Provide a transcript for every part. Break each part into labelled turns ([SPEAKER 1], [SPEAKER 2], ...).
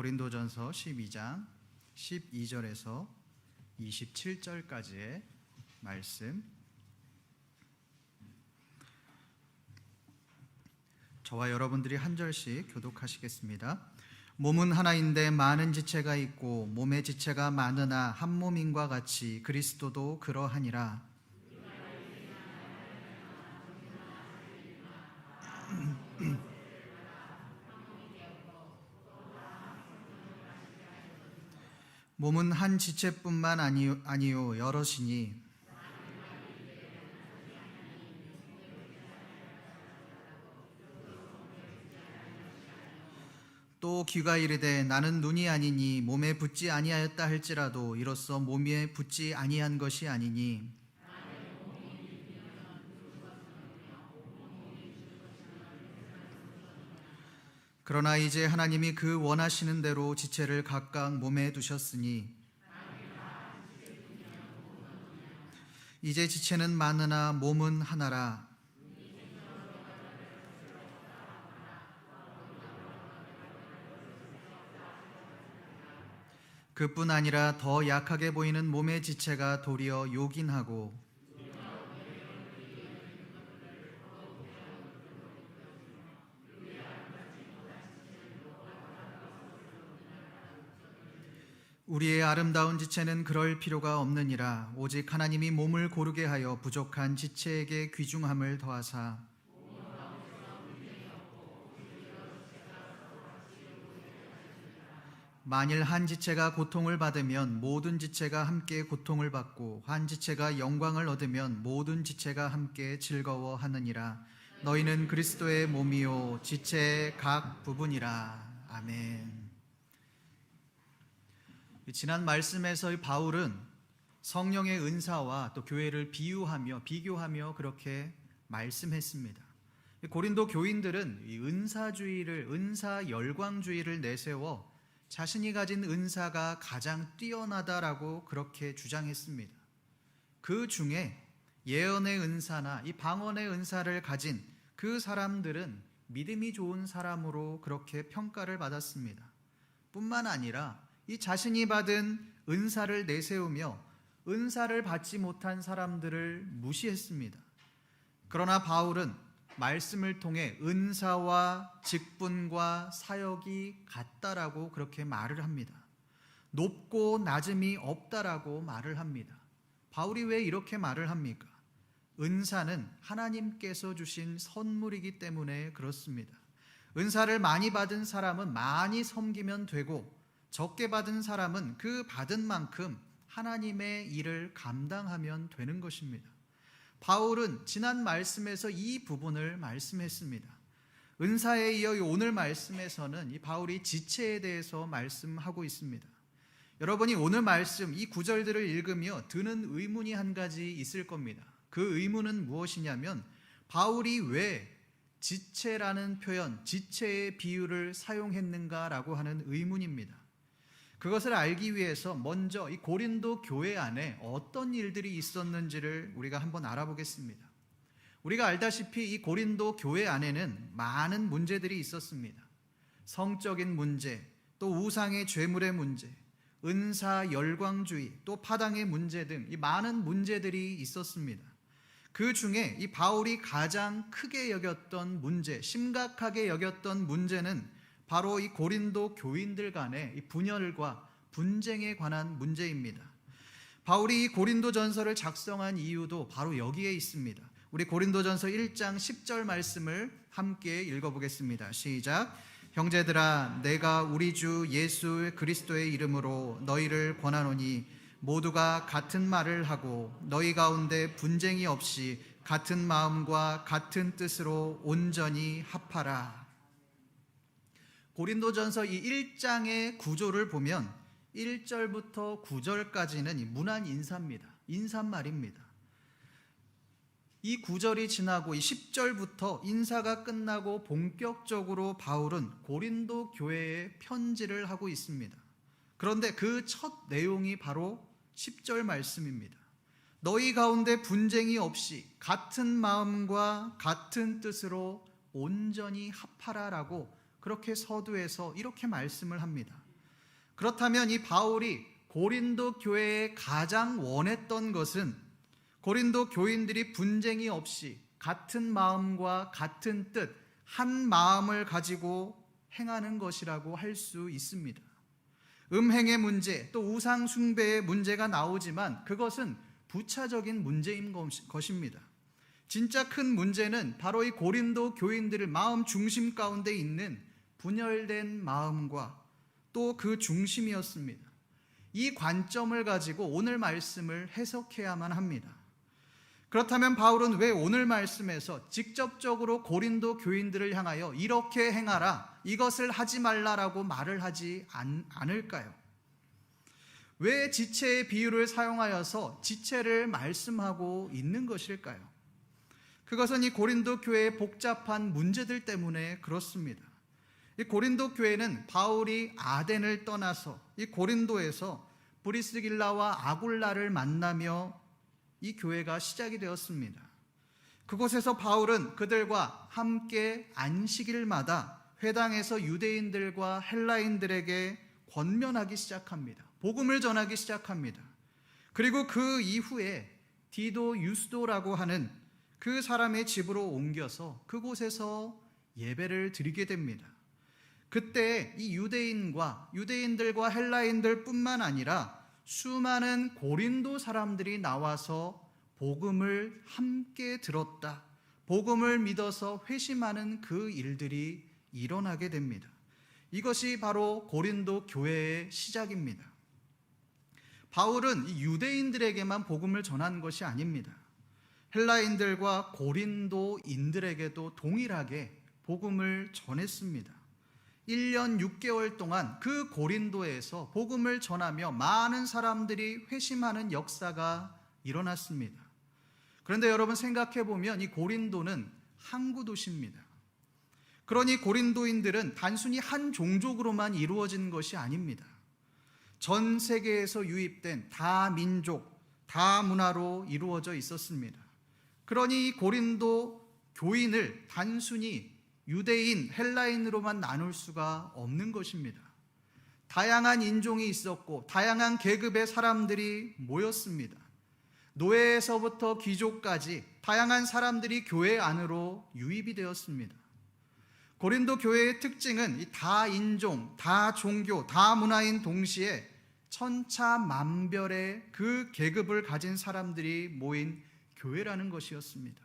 [SPEAKER 1] 고린도전서 12장 12절에서 27절까지의 말씀, 저와 여러분들이 한 절씩 교독하시겠습니다. 몸은 하나인데 많은 지체가 있고 몸의 지체가 많으나 한 몸인과 같이 그리스도도 그러하니라. 몸은 한 지체뿐만 아니요 여럿이니 또 귀가 이르되 나는 눈이 아니니 몸에 붙지 아니하였다 할지라도 이로써 몸에 붙지 아니한 것이 아니니 그러나 이제 하나님이 그 원하시는 대로 지체를 각각 몸에 두셨으니 이제 지체는 많으나 몸은 하나라. 그뿐 아니라 더 약하게 보이는 몸의 지체가 도리어 요긴하고 우리의 아름다운 지체는 그럴 필요가 없느니라. 오직 하나님이 몸을 고르게 하여 부족한 지체에게 귀중함을 더하사 만일 한 지체가 고통을 받으면 모든 지체가 함께 고통을 받고 한 지체가 영광을 얻으면 모든 지체가 함께 즐거워하느니라. 너희는 그리스도의 몸이요 지체의 각 부분이라. 아멘. 지난 말씀에서 바울은 성령의 은사와 또 교회를 비교하며 그렇게 말씀했습니다. 고린도 교인들은 이 은사 열광주의를 내세워 자신이 가진 은사가 가장 뛰어나다라고 그렇게 주장했습니다. 그 중에 예언의 은사나 이 방언의 은사를 가진 그 사람들은 믿음이 좋은 사람으로 그렇게 평가를 받았습니다. 뿐만 아니라 이 자신이 받은 은사를 내세우며 은사를 받지 못한 사람들을 무시했습니다. 그러나 바울은 말씀을 통해 은사와 직분과 사역이 같다라고 그렇게 말을 합니다. 높고 낮음이 없다라고 말을 합니다. 바울이 왜 이렇게 말을 합니까? 은사는 하나님께서 주신 선물이기 때문에 그렇습니다. 은사를 많이 받은 사람은 많이 섬기면 되고 적게 받은 사람은 그 받은 만큼 하나님의 일을 감당하면 되는 것입니다. 바울은 지난 말씀에서 이 부분을 말씀했습니다. 은사에 이어 오늘 말씀에서는 이 바울이 지체에 대해서 말씀하고 있습니다. 여러분이 오늘 말씀 이 구절들을 읽으며 드는 의문이 한 가지 있을 겁니다. 그 의문은 무엇이냐면 바울이 왜 지체라는 표현, 지체의 비유를 사용했는가라고 하는 의문입니다. 그것을 알기 위해서 먼저 이 고린도 교회 안에 어떤 일들이 있었는지를 우리가 한번 알아보겠습니다. 우리가 알다시피 이 고린도 교회 안에는 많은 문제들이 있었습니다. 성적인 문제, 또 우상의 죄물의 문제, 은사 열광주의, 또 파당의 문제 등 이 많은 문제들이 있었습니다. 그 중에 이 바울이 가장 크게 여겼던 문제, 심각하게 여겼던 문제는 바로 이 고린도 교인들 간의 이 분열과 분쟁에 관한 문제입니다. 바울이 이 고린도전서를 작성한 이유도 바로 여기에 있습니다. 우리 고린도전서 1장 10절 말씀을 함께 읽어보겠습니다. 시작. 형제들아, 내가 우리 주 예수 그리스도의 이름으로 너희를 권하노니 모두가 같은 말을 하고 너희 가운데 분쟁이 없이 같은 마음과 같은 뜻으로 온전히 합하라. 고린도전서 이 1장의 구조를 보면 1절부터 9절까지는 문안 인사입니다. 인사말입니다. 이 9절이 지나고 이 10절부터 인사가 끝나고 본격적으로 바울은 고린도 교회에 편지를 하고 있습니다. 그런데 그 첫 내용이 바로 10절 말씀입니다. 너희 가운데 분쟁이 없이 같은 마음과 같은 뜻으로 온전히 합하라라고 그렇게 서두에서 이렇게 말씀을 합니다. 그렇다면 이 바울이 고린도 교회에 가장 원했던 것은 고린도 교인들이 분쟁이 없이 같은 마음과 같은 뜻, 한 마음을 가지고 행하는 것이라고 할 수 있습니다. 음행의 문제, 또 우상 숭배의 문제가 나오지만 그것은 부차적인 문제인 것입니다. 진짜 큰 문제는 바로 이 고린도 교인들의 마음 중심 가운데 있는 분열된 마음과 또 그 중심이었습니다. 이 관점을 가지고 오늘 말씀을 해석해야만 합니다. 그렇다면 바울은 왜 오늘 말씀에서 직접적으로 고린도 교인들을 향하여 이렇게 행하라, 이것을 하지 말라라고 말을 하지 않을까요? 왜 지체의 비유를 사용하여서 지체를 말씀하고 있는 것일까요? 그것은 이 고린도 교회의 복잡한 문제들 때문에 그렇습니다. 이 고린도 교회는 바울이 아덴을 떠나서 이 고린도에서 브리스길라와 아굴라를 만나며 이 교회가 시작이 되었습니다. 그곳에서 바울은 그들과 함께 안식일마다 회당에서 유대인들과 헬라인들에게 권면하기 시작합니다. 복음을 전하기 시작합니다. 그리고 그 이후에 디도 유스도라고 하는 그 사람의 집으로 옮겨서 그곳에서 예배를 드리게 됩니다. 그때 이 유대인들과 헬라인들 뿐만 아니라 수많은 고린도 사람들이 나와서 복음을 함께 들었다. 복음을 믿어서 회심하는 그 일들이 일어나게 됩니다. 이것이 바로 고린도 교회의 시작입니다. 바울은 유대인들에게만 복음을 전한 것이 아닙니다. 헬라인들과 고린도인들에게도 동일하게 복음을 전했습니다. 1년 6개월 동안 그 고린도에서 복음을 전하며 많은 사람들이 회심하는 역사가 일어났습니다. 그런데 여러분 생각해 보면 이 고린도는 항구 도시입니다. 그러니 고린도인들은 단순히 한 종족으로만 이루어진 것이 아닙니다. 전 세계에서 유입된 다민족, 다문화로 이루어져 있었습니다. 그러니 이 고린도 교인을 단순히 유대인, 헬라인으로만 나눌 수가 없는 것입니다. 다양한 인종이 있었고 다양한 계급의 사람들이 모였습니다. 노예에서부터 귀족까지 다양한 사람들이 교회 안으로 유입이 되었습니다. 고린도 교회의 특징은 이 다인종, 다종교, 다문화인 동시에 천차만별의 그 계급을 가진 사람들이 모인 교회라는 것이었습니다.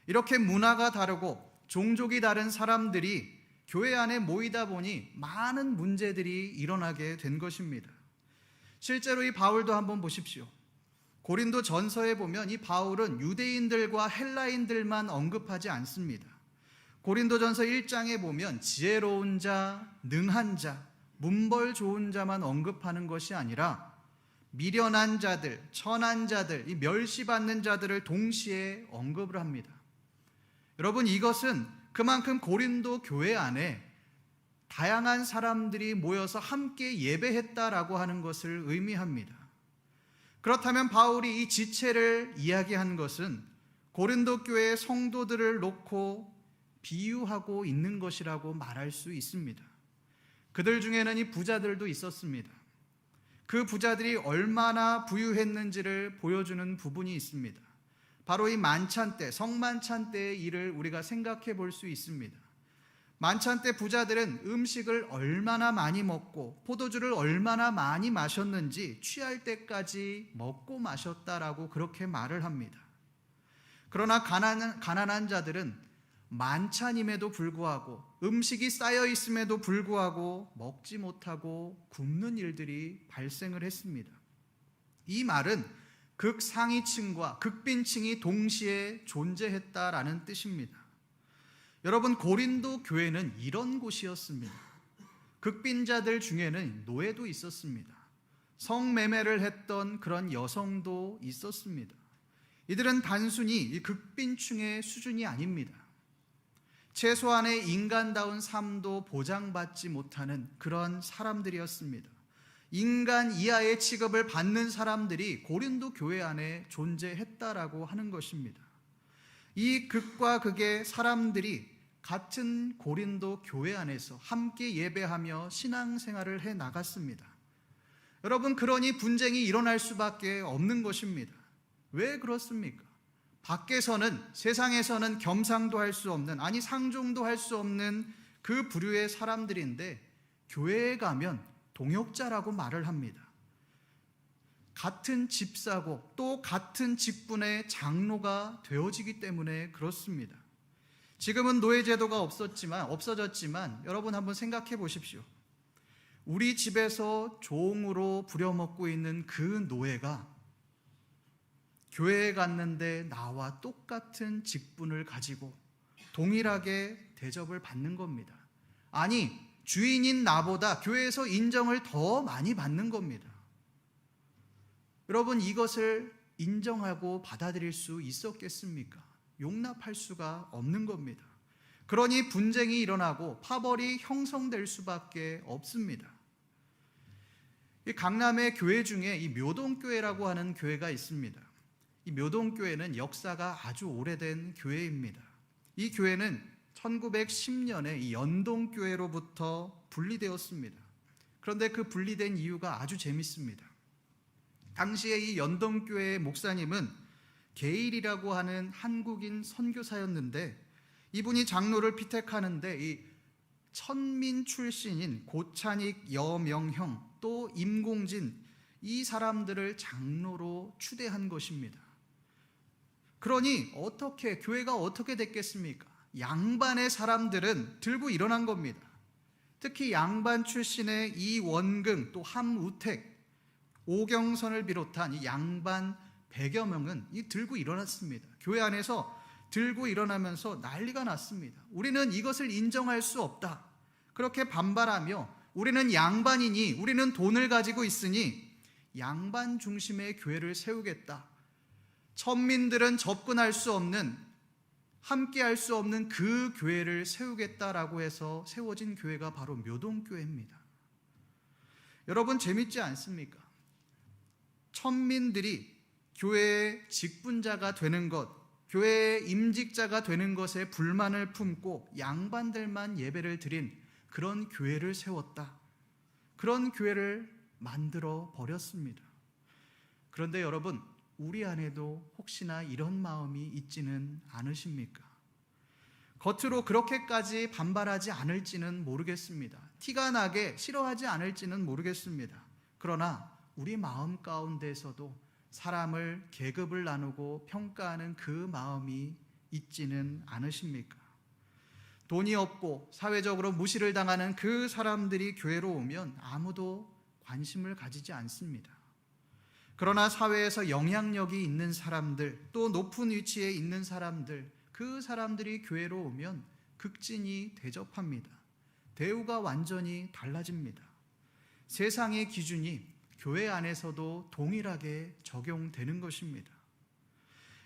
[SPEAKER 1] 이렇게 문화가 다르고 종족이 다른 사람들이 교회 안에 모이다 보니 많은 문제들이 일어나게 된 것입니다. 실제로 이 바울도 한번 보십시오. 고린도 전서에 보면 이 바울은 유대인들과 헬라인들만 언급하지 않습니다. 고린도 전서 1장에 보면 지혜로운 자, 능한 자, 문벌 좋은 자만 언급하는 것이 아니라 미련한 자들, 천한 자들, 이 멸시받는 자들을 동시에 언급을 합니다. 여러분, 이것은 그만큼 고린도 교회 안에 다양한 사람들이 모여서 함께 예배했다라고 하는 것을 의미합니다. 그렇다면 바울이 이 지체를 이야기한 것은 고린도 교회의 성도들을 놓고 비유하고 있는 것이라고 말할 수 있습니다. 그들 중에는 이 부자들도 있었습니다. 그 부자들이 얼마나 부유했는지를 보여주는 부분이 있습니다. 바로 이 만찬 때, 성만찬 때의 일을 우리가 생각해 볼 수 있습니다. 만찬 때 부자들은 음식을 얼마나 많이 먹고 포도주를 얼마나 많이 마셨는지 취할 때까지 먹고 마셨다라고 그렇게 말을 합니다. 그러나 가난한 자들은 만찬임에도 불구하고 음식이 쌓여 있음에도 불구하고 먹지 못하고 굶는 일들이 발생을 했습니다. 이 말은 극상위층과 극빈층이 동시에 존재했다라는 뜻입니다. 여러분, 고린도 교회는 이런 곳이었습니다. 극빈자들 중에는 노예도 있었습니다. 성매매를 했던 그런 여성도 있었습니다. 이들은 단순히 이 극빈층의 수준이 아닙니다. 최소한의 인간다운 삶도 보장받지 못하는 그런 사람들이었습니다. 인간 이하의 취급을 받는 사람들이 고린도 교회 안에 존재했다라고 하는 것입니다. 이 극과 극의 사람들이 같은 고린도 교회 안에서 함께 예배하며 신앙생활을 해 나갔습니다. 여러분, 그러니 분쟁이 일어날 수밖에 없는 것입니다. 왜 그렇습니까? 밖에서는, 세상에서는 겸상도 할 수 없는, 아니 상종도 할 수 없는 그 부류의 사람들인데 교회에 가면 동역자라고 말을 합니다. 같은 집사고 또 같은 직분의 장로가 되어지기 때문에 그렇습니다. 지금은 노예제도가 없어졌지만 여러분 한번 생각해 보십시오. 우리 집에서 종으로 부려먹고 있는 그 노예가 교회에 갔는데 나와 똑같은 직분을 가지고 동일하게 대접을 받는 겁니다. 아니, 주인인 나보다 교회에서 인정을 더 많이 받는 겁니다. 여러분, 이것을 인정하고 받아들일 수 있었겠습니까? 용납할 수가 없는 겁니다. 그러니 분쟁이 일어나고 파벌이 형성될 수밖에 없습니다. 이 강남의 교회 중에 이 묘동교회라고 하는 교회가 있습니다. 이 묘동교회는 역사가 아주 오래된 교회입니다. 이 교회는 1910년에 이 연동교회로부터 분리되었습니다. 그런데 그 분리된 이유가 아주 재밌습니다. 당시에 이 연동교회의 목사님은 게일이라고 하는 한국인 선교사였는데 이분이 장로를 피택하는데 이 천민 출신인 고찬익, 여명형, 또 임공진, 이 사람들을 장로로 추대한 것입니다. 그러니 교회가 어떻게 됐겠습니까? 양반의 사람들은 들고 일어난 겁니다. 특히 양반 출신의 이원긍, 또 함우택, 오경선을 비롯한 이 양반 100여 명은 들고 일어났습니다. 교회 안에서 들고 일어나면서 난리가 났습니다. 우리는 이것을 인정할 수 없다. 그렇게 반발하며 우리는 양반이니, 우리는 돈을 가지고 있으니 양반 중심의 교회를 세우겠다. 천민들은 접근할 수 없는, 함께할 수 없는 그 교회를 세우겠다라고 해서 세워진 교회가 바로 묘동교회입니다. 여러분, 재밌지 않습니까? 천민들이 교회의 직분자가 되는 것, 교회의 임직자가 되는 것에 불만을 품고 양반들만 예배를 드린 그런 교회를 세웠다. 그런 교회를 만들어 버렸습니다. 그런데 여러분, 우리 안에도 혹시나 이런 마음이 있지는 않으십니까? 겉으로 그렇게까지 반발하지 않을지는 모르겠습니다. 티가 나게 싫어하지 않을지는 모르겠습니다. 그러나 우리 마음 가운데서도 사람을 계급을 나누고 평가하는 그 마음이 있지는 않으십니까? 돈이 없고 사회적으로 무시를 당하는 그 사람들이 교회로 오면 아무도 관심을 가지지 않습니다. 그러나 사회에서 영향력이 있는 사람들, 또 높은 위치에 있는 사람들, 그 사람들이 교회로 오면 극진히 대접합니다. 대우가 완전히 달라집니다. 세상의 기준이 교회 안에서도 동일하게 적용되는 것입니다.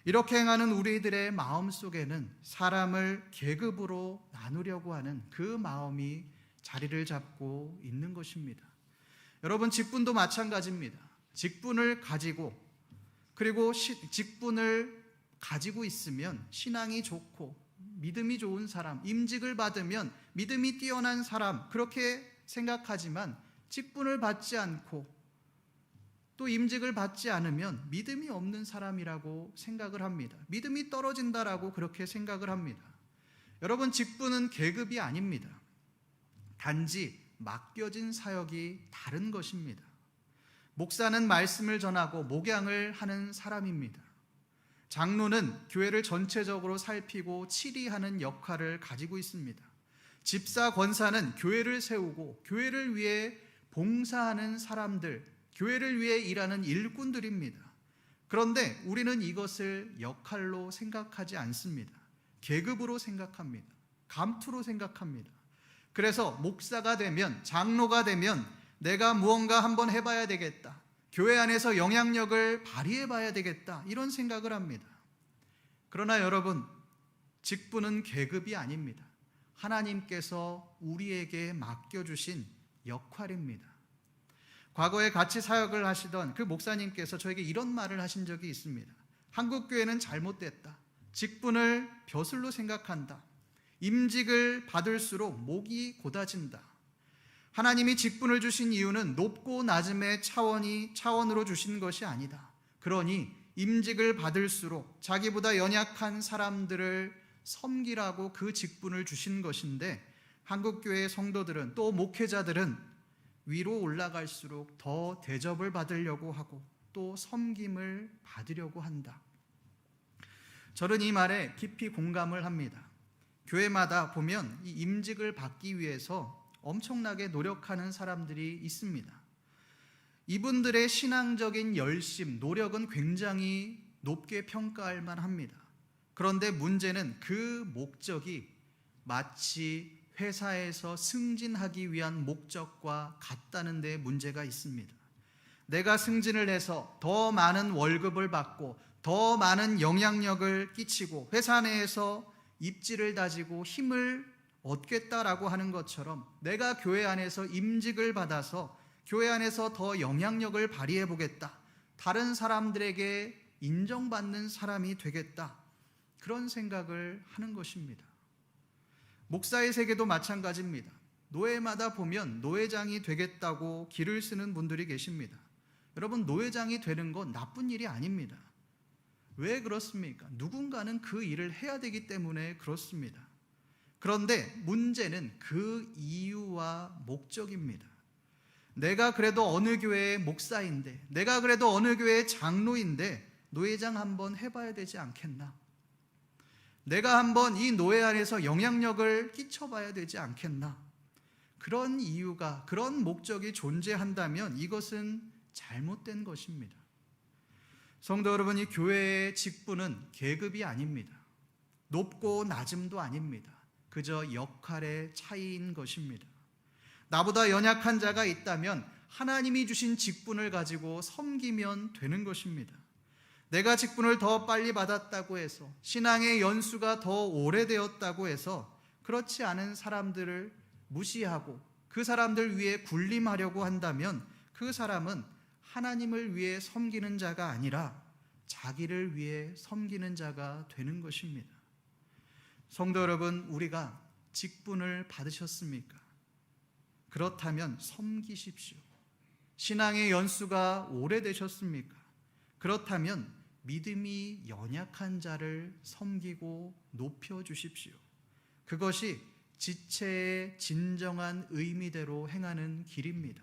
[SPEAKER 1] 이렇게 행하는 우리들의 마음 속에는 사람을 계급으로 나누려고 하는 그 마음이 자리를 잡고 있는 것입니다. 여러분, 직분도 마찬가지입니다. 직분을 가지고, 그리고 직분을 가지고 있으면 신앙이 좋고 믿음이 좋은 사람, 임직을 받으면 믿음이 뛰어난 사람, 그렇게 생각하지만 직분을 받지 않고 또 임직을 받지 않으면 믿음이 없는 사람이라고 생각을 합니다. 믿음이 떨어진다라고 그렇게 생각을 합니다. 여러분, 직분은 계급이 아닙니다. 단지 맡겨진 사역이 다른 것입니다. 목사는 말씀을 전하고 목양을 하는 사람입니다. 장로는 교회를 전체적으로 살피고 치리하는 역할을 가지고 있습니다. 집사, 권사는 교회를 세우고 교회를 위해 봉사하는 사람들, 교회를 위해 일하는 일꾼들입니다. 그런데 우리는 이것을 역할로 생각하지 않습니다. 계급으로 생각합니다. 감투로 생각합니다. 그래서 목사가 되면, 장로가 되면 내가 무언가 한번 해봐야 되겠다. 교회 안에서 영향력을 발휘해봐야 되겠다. 이런 생각을 합니다. 그러나 여러분, 직분은 계급이 아닙니다. 하나님께서 우리에게 맡겨주신 역할입니다. 과거에 같이 사역을 하시던 그 목사님께서 저에게 이런 말을 하신 적이 있습니다. 한국교회는 잘못됐다. 직분을 벼슬로 생각한다. 임직을 받을수록 목이 곧아진다. 하나님이 직분을 주신 이유는 높고 낮음의 차원으로 주신 것이 아니다. 그러니 임직을 받을수록 자기보다 연약한 사람들을 섬기라고 그 직분을 주신 것인데, 한국교회 성도들은, 또 목회자들은 위로 올라갈수록 더 대접을 받으려고 하고 또 섬김을 받으려고 한다. 저는 이 말에 깊이 공감을 합니다. 교회마다 보면 이 임직을 받기 위해서 엄청나게 노력하는 사람들이 있습니다. 이분들의 신앙적인 열심, 노력은 굉장히 높게 평가할 만합니다. 그런데 문제는 그 목적이 마치 회사에서 승진하기 위한 목적과 같다는 데 문제가 있습니다. 내가 승진을 해서 더 많은 월급을 받고 더 많은 영향력을 끼치고 회사 내에서 입지를 다지고 힘을 얻겠다라고 하는 것처럼, 내가 교회 안에서 임직을 받아서 교회 안에서 더 영향력을 발휘해 보겠다, 다른 사람들에게 인정받는 사람이 되겠다, 그런 생각을 하는 것입니다. 목사의 세계도 마찬가지입니다. 노회마다 보면 노회장이 되겠다고 길을 쓰는 분들이 계십니다. 여러분, 노회장이 되는 건 나쁜 일이 아닙니다. 왜 그렇습니까? 누군가는 그 일을 해야 되기 때문에 그렇습니다. 그런데 문제는 그 이유와 목적입니다. 내가 그래도 어느 교회의 목사인데, 내가 그래도 어느 교회의 장로인데 노회장 한번 해봐야 되지 않겠나? 내가 한번 이 노회 안에서 영향력을 끼쳐봐야 되지 않겠나? 그런 이유가, 그런 목적이 존재한다면 이것은 잘못된 것입니다. 성도 여러분, 이 교회의 직분은 계급이 아닙니다. 높고 낮음도 아닙니다. 그저 역할의 차이인 것입니다. 나보다 연약한 자가 있다면 하나님이 주신 직분을 가지고 섬기면 되는 것입니다. 내가 직분을 더 빨리 받았다고 해서, 신앙의 연수가 더 오래되었다고 해서 그렇지 않은 사람들을 무시하고 그 사람들 위해 군림하려고 한다면 그 사람은 하나님을 위해 섬기는 자가 아니라 자기를 위해 섬기는 자가 되는 것입니다. 성도 여러분, 우리가 직분을 받으셨습니까? 그렇다면 섬기십시오. 신앙의 연수가 오래되셨습니까? 그렇다면 믿음이 연약한 자를 섬기고 높여주십시오. 그것이 지체의 진정한 의미대로 행하는 길입니다.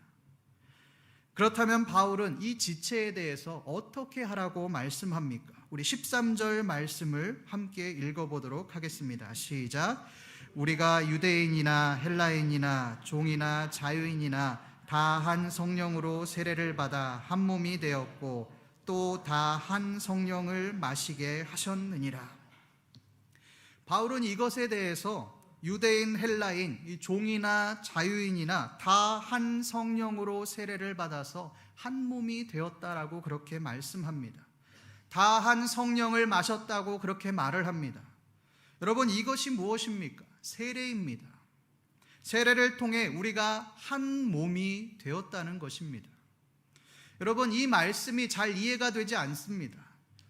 [SPEAKER 1] 그렇다면 바울은 이 지체에 대해서 어떻게 하라고 말씀합니까? 우리 13절 말씀을 함께 읽어보도록 하겠습니다. 시작. 우리가 유대인이나 헬라인이나 종이나 자유인이나 다 한 성령으로 세례를 받아 한 몸이 되었고 또 다 한 성령을 마시게 하셨느니라. 바울은 이것에 대해서 유대인, 헬라인, 종이나 자유인이나 다 한 성령으로 세례를 받아서 한 몸이 되었다라고 그렇게 말씀합니다. 다 한 성령을 마셨다고 그렇게 말을 합니다. 여러분, 이것이 무엇입니까? 세례입니다. 세례를 통해 우리가 한 몸이 되었다는 것입니다. 여러분, 이 말씀이 잘 이해가 되지 않습니다.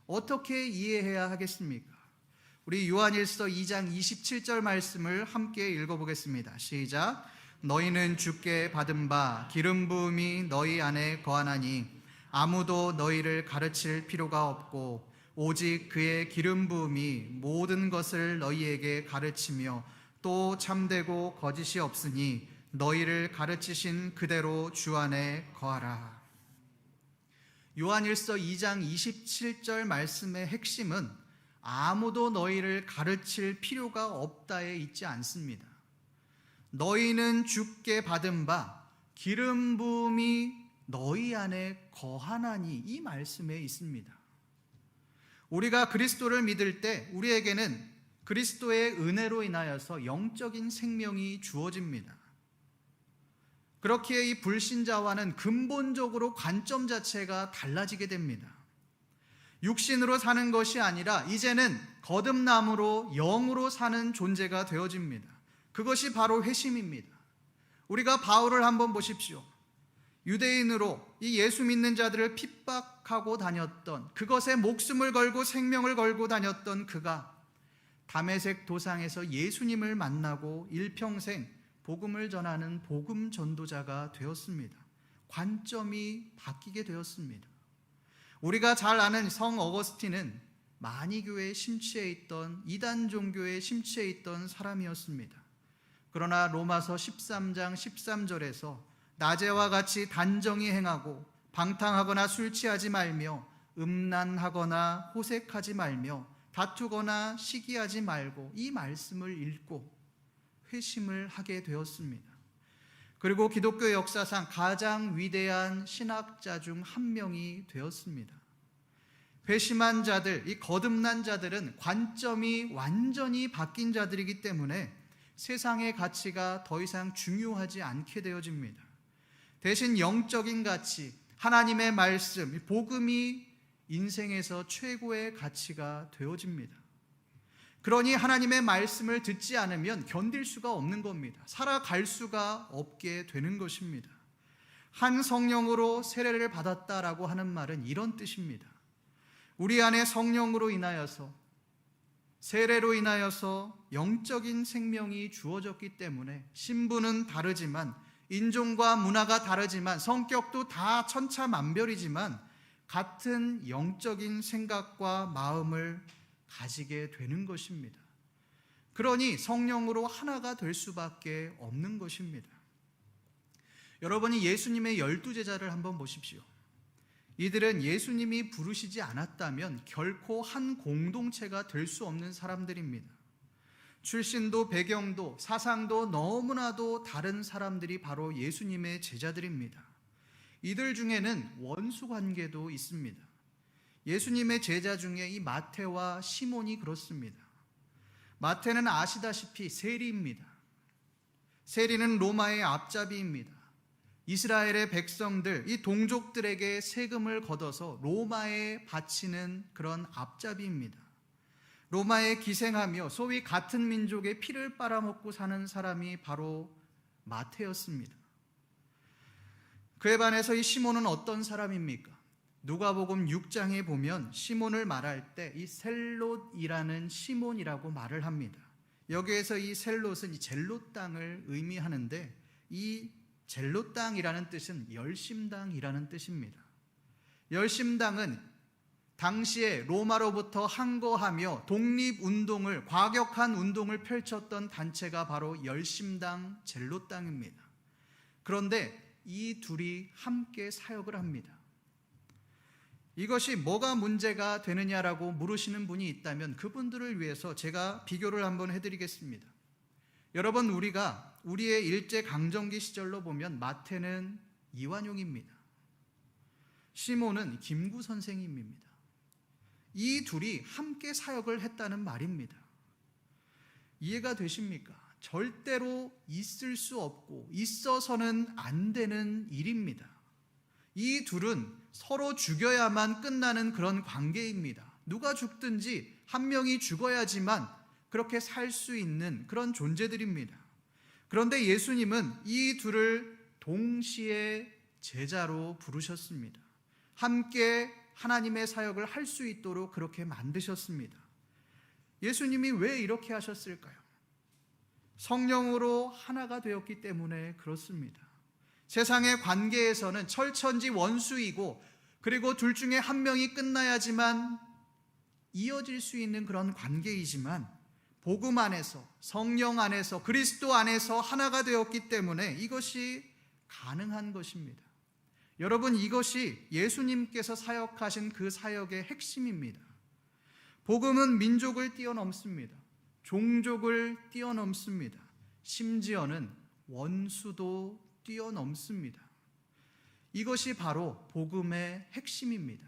[SPEAKER 1] 어떻게 이해해야 하겠습니까? 우리 요한일서 2장 27절 말씀을 함께 읽어보겠습니다. 시작. 너희는 주께 받은 바 기름 부음이 너희 안에 거하나니 아무도 너희를 가르칠 필요가 없고 오직 그의 기름 부음이 모든 것을 너희에게 가르치며 또 참되고 거짓이 없으니 너희를 가르치신 그대로 주 안에 거하라. 요한일서 2장 27절 말씀의 핵심은 아무도 너희를 가르칠 필요가 없다에 있지 않습니다. 너희는 주께 받은 바 기름 부음이 너희 안에 거하나니, 이 말씀에 있습니다. 우리가 그리스도를 믿을 때 우리에게는 그리스도의 은혜로 인하여서 영적인 생명이 주어집니다. 그렇기에 이 불신자와는 근본적으로 관점 자체가 달라지게 됩니다. 육신으로 사는 것이 아니라 이제는 거듭남으로 영으로 사는 존재가 되어집니다. 그것이 바로 회심입니다. 우리가 바울을 한번 보십시오. 유대인으로 이 예수 믿는 자들을 핍박하고 다녔던, 그것에 목숨을 걸고 생명을 걸고 다녔던 그가 다메섹 도상에서 예수님을 만나고 일평생 복음을 전하는 복음 전도자가 되었습니다. 관점이 바뀌게 되었습니다. 우리가 잘 아는 성 어거스틴은 마니교에 심취해 있던 이단 종교에 심취해 있던 사람이었습니다. 그러나 로마서 13장 13절에서 낮에와 같이 단정히 행하고 방탕하거나 술 취하지 말며 음란하거나 호색하지 말며 다투거나 시기하지 말고 이 말씀을 읽고 회심을 하게 되었습니다. 그리고 기독교 역사상 가장 위대한 신학자 중 한 명이 되었습니다. 회심한 자들, 이 거듭난 자들은 관점이 완전히 바뀐 자들이기 때문에 세상의 가치가 더 이상 중요하지 않게 되어집니다. 대신 영적인 가치, 하나님의 말씀, 복음이 인생에서 최고의 가치가 되어집니다. 그러니 하나님의 말씀을 듣지 않으면 견딜 수가 없는 겁니다. 살아갈 수가 없게 되는 것입니다. 한 성령으로 세례를 받았다라고 하는 말은 이런 뜻입니다. 우리 안에 성령으로 인하여서, 세례로 인하여서 영적인 생명이 주어졌기 때문에 신분은 다르지만, 인종과 문화가 다르지만, 성격도 다 천차만별이지만 같은 영적인 생각과 마음을 가지게 되는 것입니다. 그러니 성령으로 하나가 될 수밖에 없는 것입니다. 여러분이 예수님의 12제자를 한번 보십시오. 이들은 예수님이 부르시지 않았다면 결코 한 공동체가 될 수 없는 사람들입니다. 출신도 배경도 사상도 너무나도 다른 사람들이 바로 예수님의 제자들입니다. 이들 중에는 원수 관계도 있습니다. 예수님의 제자 중에 이 마태와 시몬이 그렇습니다. 마태는 아시다시피 세리입니다. 세리는 로마의 앞잡이입니다. 이스라엘의 백성들, 이 동족들에게 세금을 걷어서 로마에 바치는 그런 앞잡이입니다. 로마에 기생하며 소위 같은 민족의 피를 빨아먹고 사는 사람이 바로 마태였습니다. 그에 반해서 이 시몬은 어떤 사람입니까? 누가복음 6장에 보면 시몬을 말할 때 이 셀롯이라는 시몬이라고 말을 합니다. 여기에서 이 셀롯은 이 젤롯 땅을 의미하는데, 이 젤롯 땅이라는 뜻은 열심당이라는 뜻입니다. 열심당은 당시에 로마로부터 항거하며 독립운동을, 과격한 운동을 펼쳤던 단체가 바로 열심당, 젤롯 땅입니다. 그런데 이 둘이 함께 사역을 합니다. 이것이 뭐가 문제가 되느냐라고 물으시는 분이 있다면 그분들을 위해서 제가 비교를 한번 해드리겠습니다. 여러분, 우리가 우리의 일제강점기 시절로 보면 마태는 이완용입니다. 시몬은 김구 선생님입니다. 이 둘이 함께 사역을 했다는 말입니다. 이해가 되십니까? 절대로 있을 수 없고 있어서는 안 되는 일입니다. 이 둘은 서로 죽여야만 끝나는 그런 관계입니다. 누가 죽든지 한 명이 죽어야지만 그렇게 살 수 있는 그런 존재들입니다. 그런데 예수님은 이 둘을 동시에 제자로 부르셨습니다. 함께 하나님의 사역을 할 수 있도록 그렇게 만드셨습니다. 예수님이 왜 이렇게 하셨을까요? 성령으로 하나가 되었기 때문에 그렇습니다. 세상의 관계에서는 철천지 원수이고, 그리고 둘 중에 한 명이 끝나야지만 이어질 수 있는 그런 관계이지만, 복음 안에서, 성령 안에서, 그리스도 안에서 하나가 되었기 때문에 이것이 가능한 것입니다. 여러분, 이것이 예수님께서 사역하신 그 사역의 핵심입니다. 복음은 민족을 뛰어넘습니다. 종족을 뛰어넘습니다. 심지어는 원수도 뛰어넘습니다. 이것이 바로 복음의 핵심입니다.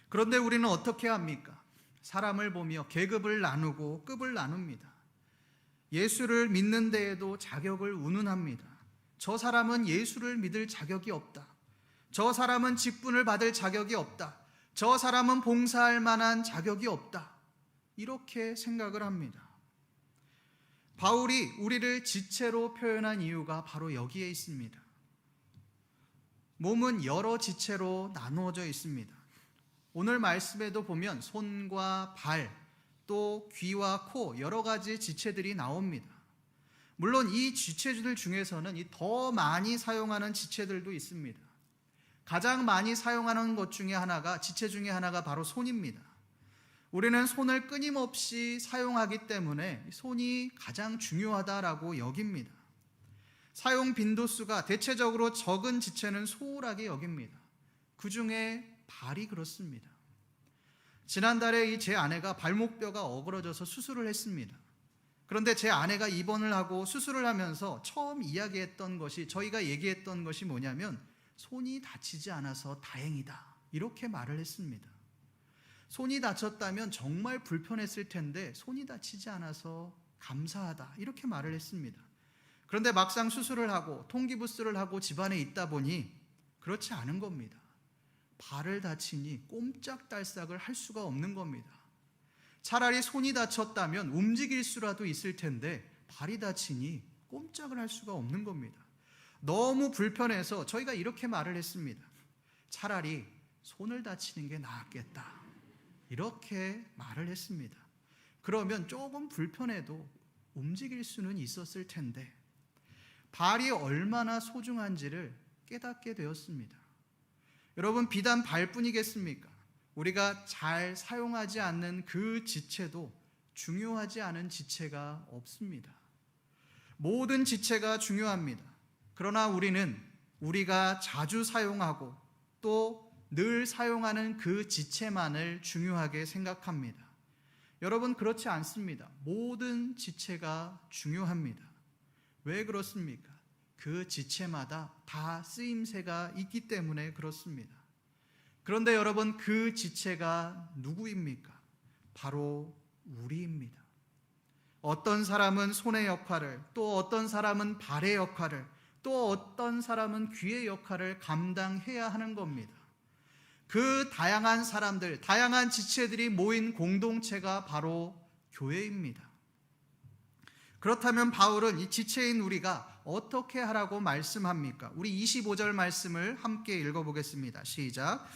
[SPEAKER 1] 그런데 우리는 어떻게 합니까? 사람을 보며 계급을 나누고 급을 나눕니다. 예수를 믿는 데에도 자격을 운운합니다. 저 사람은 예수를 믿을 자격이 없다. 저 사람은 직분을 받을 자격이 없다. 저 사람은 봉사할 만한 자격이 없다. 이렇게 생각을 합니다. 바울이 우리를 지체로 표현한 이유가 바로 여기에 있습니다. 몸은 여러 지체로 나누어져 있습니다. 오늘 말씀에도 보면 손과 발, 또 귀와 코 여러 가지 지체들이 나옵니다. 물론 이 지체들 중에서는 더 많이 사용하는 지체들도 있습니다. 가장 많이 사용하는 것 중에 하나가 지체 중에 하나가 바로 손입니다. 우리는 손을 끊임없이 사용하기 때문에 손이 가장 중요하다라고 여깁니다. 사용 빈도수가 대체적으로 적은 지체는 소홀하게 여깁니다. 그 중에 발이 그렇습니다. 지난달에 제 아내가 발목뼈가 어그러져서 수술을 했습니다. 그런데 제 아내가 입원을 하고 수술을 하면서 처음 이야기했던 것이, 저희가 얘기했던 것이 뭐냐면 손이 다치지 않아서 다행이다, 이렇게 말을 했습니다. 손이 다쳤다면 정말 불편했을 텐데 손이 다치지 않아서 감사하다, 이렇게 말을 했습니다. 그런데 막상 수술을 하고 통기부스를 하고 집안에 있다 보니 그렇지 않은 겁니다. 발을 다치니 꼼짝달싹을 할 수가 없는 겁니다. 차라리 손이 다쳤다면 움직일 수라도 있을 텐데 발이 다치니 꼼짝을 할 수가 없는 겁니다. 너무 불편해서 저희가 이렇게 말을 했습니다. 차라리 손을 다치는 게 나았겠다, 이렇게 말을 했습니다. 그러면 조금 불편해도 움직일 수는 있었을 텐데 발이 얼마나 소중한지를 깨닫게 되었습니다. 여러분, 비단 발뿐이겠습니까? 우리가 잘 사용하지 않는 그 지체도 중요하지 않은 지체가 없습니다. 모든 지체가 중요합니다. 그러나 우리는 우리가 자주 사용하고 또 늘 사용하는 그 지체만을 중요하게 생각합니다. 여러분, 그렇지 않습니다. 모든 지체가 중요합니다. 왜 그렇습니까? 그 지체마다 다 쓰임새가 있기 때문에 그렇습니다. 그런데 여러분, 그 지체가 누구입니까? 바로 우리입니다. 어떤 사람은 손의 역할을, 또 어떤 사람은 발의 역할을, 또 어떤 사람은 귀의 역할을 감당해야 하는 겁니다. 그 다양한 사람들, 다양한 지체들이 모인 공동체가 바로 교회입니다. 그렇다면 바울은 이 지체인 우리가 어떻게 하라고 말씀합니까? 우리 25절 말씀을 함께 읽어보겠습니다. 시작.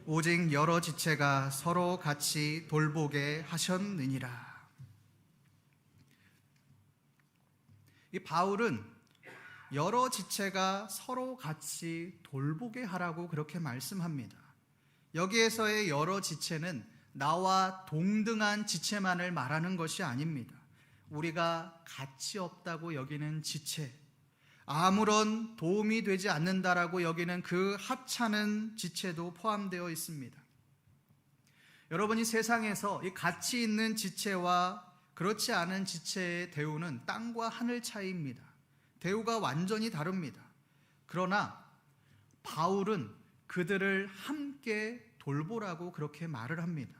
[SPEAKER 1] 오직 여러 지체가 서로 같이 돌보게 하셨느니라. 이 바울은 여러 지체가 서로 같이 돌보게 하라고 그렇게 말씀합니다. 여기에서의 여러 지체는 나와 동등한 지체만을 말하는 것이 아닙니다. 우리가 가치 없다고 여기는 지체, 아무런 도움이 되지 않는다라고 여기는 그 하찮은 지체도 포함되어 있습니다. 여러분이 세상에서 이 가치 있는 지체와 그렇지 않은 지체의 대우는 땅과 하늘 차이입니다. 대우가 완전히 다릅니다. 그러나 바울은 그들을 함께 돌보라고 그렇게 말을 합니다.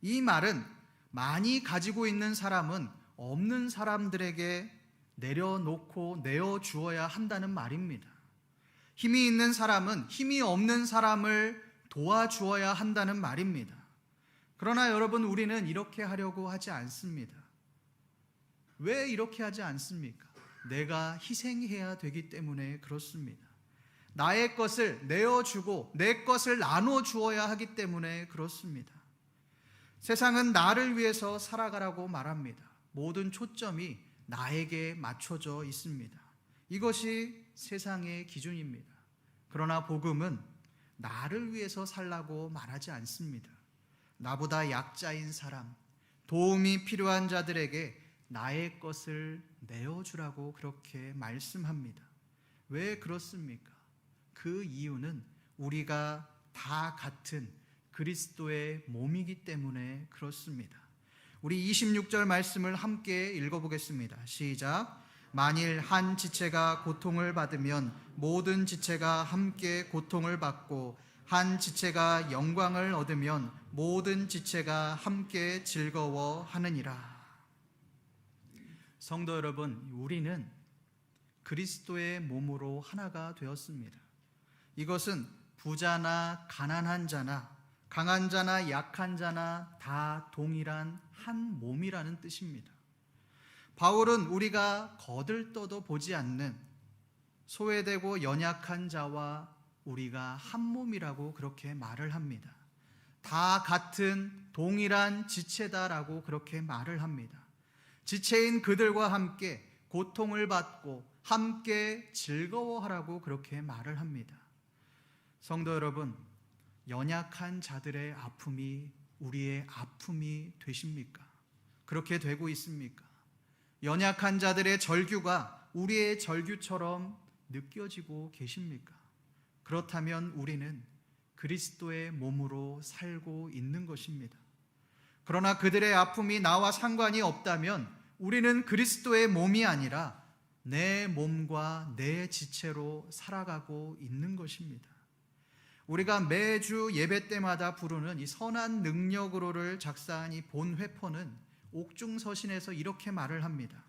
[SPEAKER 1] 이 말은 많이 가지고 있는 사람은 없는 사람들에게 내려놓고 내어주어야 한다는 말입니다. 힘이 있는 사람은 힘이 없는 사람을 도와주어야 한다는 말입니다. 그러나 여러분, 우리는 이렇게 하려고 하지 않습니다. 왜 이렇게 하지 않습니까? 내가 희생해야 되기 때문에 그렇습니다. 나의 것을 내어주고 내 것을 나눠주어야 하기 때문에 그렇습니다. 세상은 나를 위해서 살아가라고 말합니다. 모든 초점이 나에게 맞춰져 있습니다. 이것이 세상의 기준입니다. 그러나 복음은 나를 위해서 살라고 말하지 않습니다. 나보다 약자인 사람, 도움이 필요한 자들에게 나의 것을 내어주라고 그렇게 말씀합니다. 왜 그렇습니까? 그 이유는 우리가 다 같은 그리스도의 몸이기 때문에 그렇습니다. 우리 26절 말씀을 함께 읽어보겠습니다. 시작. 만일 한 지체가 고통을 받으면 모든 지체가 함께 고통을 받고, 한 지체가 영광을 얻으면 모든 지체가 함께 즐거워하느니라. 성도 여러분, 우리는 그리스도의 몸으로 하나가 되었습니다. 이것은 부자나 가난한 자나 강한 자나 약한 자나 다 동일한 한 몸이라는 뜻입니다. 바울은 우리가 거들떠도 보지 않는 소외되고 연약한 자와 우리가 한 몸이라고 그렇게 말을 합니다. 다 같은 동일한 지체다라고 그렇게 말을 합니다. 지체인 그들과 함께 고통을 받고 함께 즐거워하라고 그렇게 말을 합니다. 성도 여러분, 연약한 자들의 아픔이 우리의 아픔이 되십니까? 그렇게 되고 있습니까? 연약한 자들의 절규가 우리의 절규처럼 느껴지고 계십니까? 그렇다면 우리는 그리스도의 몸으로 살고 있는 것입니다. 그러나 그들의 아픔이 나와 상관이 없다면 우리는 그리스도의 몸이 아니라 내 몸과 내 지체로 살아가고 있는 것입니다. 우리가 매주 예배 때마다 부르는 이 선한 능력으로를 작사한 이 본회포는 옥중서신에서 이렇게 말을 합니다.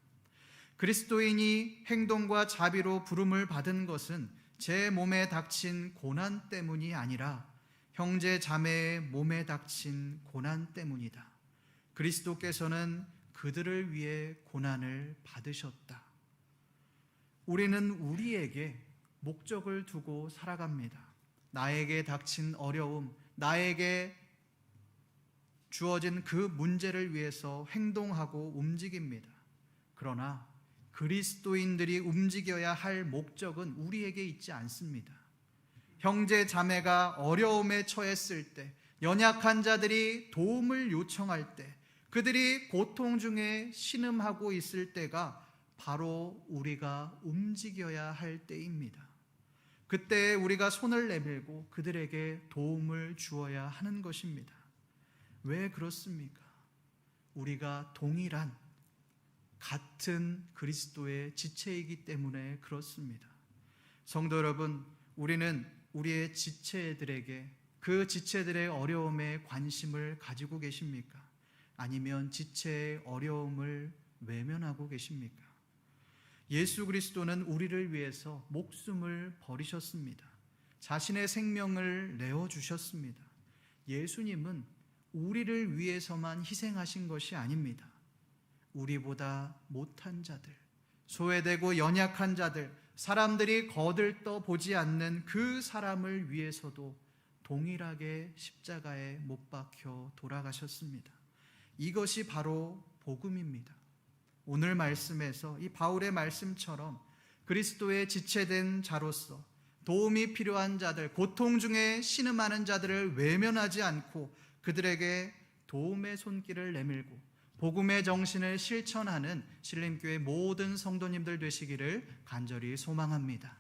[SPEAKER 1] 그리스도인이 행동과 자비로 부름을 받은 것은 제 몸에 닥친 고난 때문이 아니라 형제 자매의 몸에 닥친 고난 때문이다. 그리스도께서는 그들을 위해 고난을 받으셨다. 우리는 우리에게 목적을 두고 살아갑니다. 나에게 닥친 어려움, 나에게 주어진 그 문제를 위해서 행동하고 움직입니다. 그러나 그리스도인들이 움직여야 할 목적은 우리에게 있지 않습니다. 형제 자매가 어려움에 처했을 때, 연약한 자들이 도움을 요청할 때, 그들이 고통 중에 신음하고 있을 때가 바로 우리가 움직여야 할 때입니다. 그때 우리가 손을 내밀고 그들에게 도움을 주어야 하는 것입니다. 왜 그렇습니까? 우리가 동일한 같은 그리스도의 지체이기 때문에 그렇습니다. 성도 여러분, 우리는 우리의 지체들에게 그 지체들의 어려움에 관심을 가지고 계십니까? 아니면 지체의 어려움을 외면하고 계십니까? 예수 그리스도는 우리를 위해서 목숨을 버리셨습니다. 자신의 생명을 내어주셨습니다. 예수님은 우리를 위해서만 희생하신 것이 아닙니다. 우리보다 못한 자들, 소외되고 연약한 자들, 사람들이 거들떠 보지 않는 그 사람을 위해서도 동일하게 십자가에 못 박혀 돌아가셨습니다. 이것이 바로 복음입니다. 오늘 말씀에서 이 바울의 말씀처럼 그리스도의 지체된 자로서 도움이 필요한 자들, 고통 중에 신음하는 자들을 외면하지 않고 그들에게 도움의 손길을 내밀고 복음의 정신을 실천하는 신림교회 모든 성도님들 되시기를 간절히 소망합니다.